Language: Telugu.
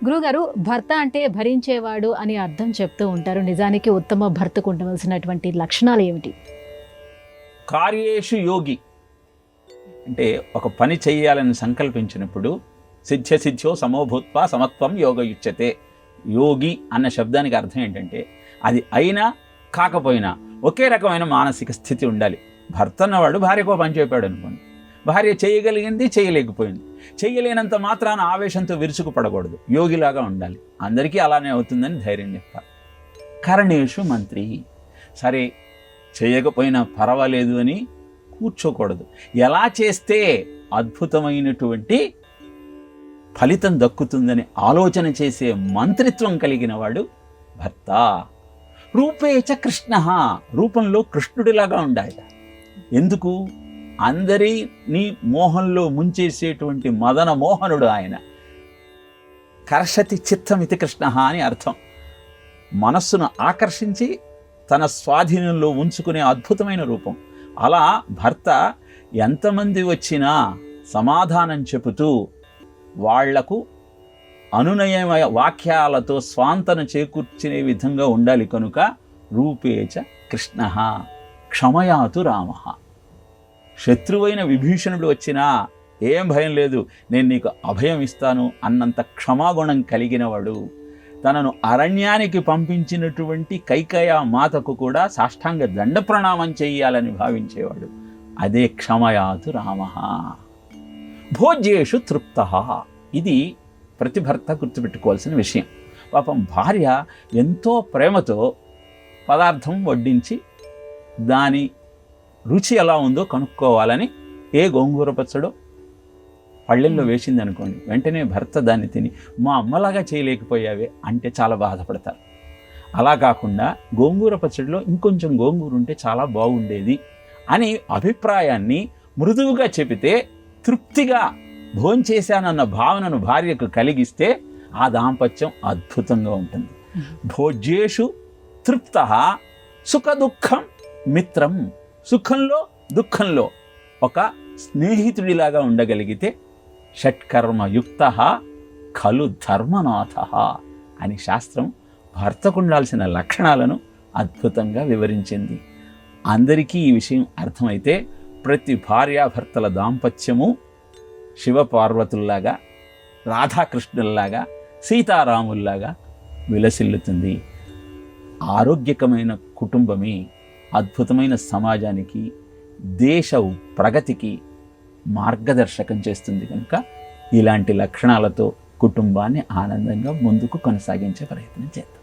గురుగారు, భర్త అంటే భరించేవాడు అని అర్థం చెప్తూ ఉంటారు. నిజానికి ఉత్తమ భర్తకు ఉండవలసినటువంటి లక్షణాలు ఏమిటి? కార్యేషు యోగి అంటే ఒక పని చేయాలని సంకల్పించినప్పుడు సిద్ధ్యో సమోభూత్వ సమత్వం యోగయుచ్యతే. యోగి అన్న శబ్దానికి అర్థం ఏంటంటే అది అయినా కాకపోయినా ఒకే రకమైన మానసిక స్థితి ఉండాలి. భర్త అన్నవాడు భార్యకో పని చెప్పాడు అనుకోండి, భార్య చేయగలిగింది చేయలేకపోయింది, చేయలేనంత మాత్రాన ఆవేశంతో విరుచుకు పడకూడదు, యోగిలాగా ఉండాలి. అందరికీ అలానే అవుతుందని ధైర్యం చెప్పాలి. కరణేషు మంత్రి, సరే చేయకపోయినా పర్వాలేదు అని కూర్చోకూడదు. ఎలా చేస్తే అద్భుతమైనటువంటి ఫలితం దక్కుతుందని ఆలోచన చేసే మంత్రిత్వం కలిగిన వాడు భర్త. రూపేచ కృష్ణ, రూపంలో కృష్ణుడిలాగా ఉండాలి. ఎందుకు? అందరినీ మోహంలో ముంచేసేటువంటి మదన మోహనుడు ఆయన. కర్షతి చిత్తమితి కృష్ణ అని అర్థం. మనస్సును ఆకర్షించి తన స్వాధీనంలో ఉంచుకునే అద్భుతమైన రూపం. అలా భర్త ఎంతమంది వచ్చినా సమాధానం చెబుతూ వాళ్లకు అనునయమయ వాక్యాలతో స్వాంతన చేకూర్చునే విధంగా ఉండాలి. కనుక రూపేచ కృష్ణ క్షమయాతు రామ. శత్రువైన విభీషణుడు వచ్చినా ఏం భయం లేదు, నేను నీకు అభయం ఇస్తాను అన్నంత క్షమాగుణం కలిగినవాడు. తనను అరణ్యానికి పంపించినటువంటి కైకేయ మాతకు కూడా సాష్టాంగ దండ ప్రణామం చెయ్యాలని భావించేవాడు. అదే క్షమయాతు రామ. భోజ్యేషు తృప్త, ఇది ప్రతి భర్త గుర్తుపెట్టుకోవాల్సిన విషయం. పాపం భార్య ఎంతో ప్రేమతో పదార్థం వడ్డించి దాని రుచి ఎలా ఉందో కనుక్కోవాలని ఏ గోంగూర పచ్చడో పళ్ళెల్లో వేసింది అనుకోండి, వెంటనే భర్త దాన్ని తిని మా అమ్మలాగా చేయలేకపోయావే అంటే చాలా బాధపడతారు. అలా కాకుండా గోంగూర పచ్చడిలో ఇంకొంచెం గోంగూర ఉంటే చాలా బాగుండేది అని అభిప్రాయాన్ని మృదువుగా చెబితే తృప్తిగా భోంచేశానన్న భావనను భార్యకు కలిగిస్తే ఆ దాంపత్యం అద్భుతంగా ఉంటుంది. భోజ్యేషు తృప్త సుఖ దుఃఖం మిత్రం, సుఖంలో దుఃఖంలో ఒక స్నేహితుడిలాగా ఉండగలిగితే షట్కర్మయుక్త ఖలు ధర్మనాథ అని శాస్త్రం భర్తకు ఉండాల్సిన లక్షణాలను అద్భుతంగా వివరించింది. అందరికీ ఈ విషయం అర్థమైతే ప్రతి భార్యాభర్తల దాంపత్యము శివపార్వతుల్లాగా, రాధాకృష్ణుల్లాగా, సీతారాముల్లాగా విలసిల్లుతుంది. ఆరోగ్యకమైన కుటుంబమే అద్భుతమైన సమాజానికి, దేశ ప్రగతికి మార్గదర్శకం చేస్తుంది. కనుక ఇలాంటి లక్షణాలతో కుటుంబాన్ని ఆనందంగా ముందుకు కొనసాగించే ప్రయత్నం చేద్దాం.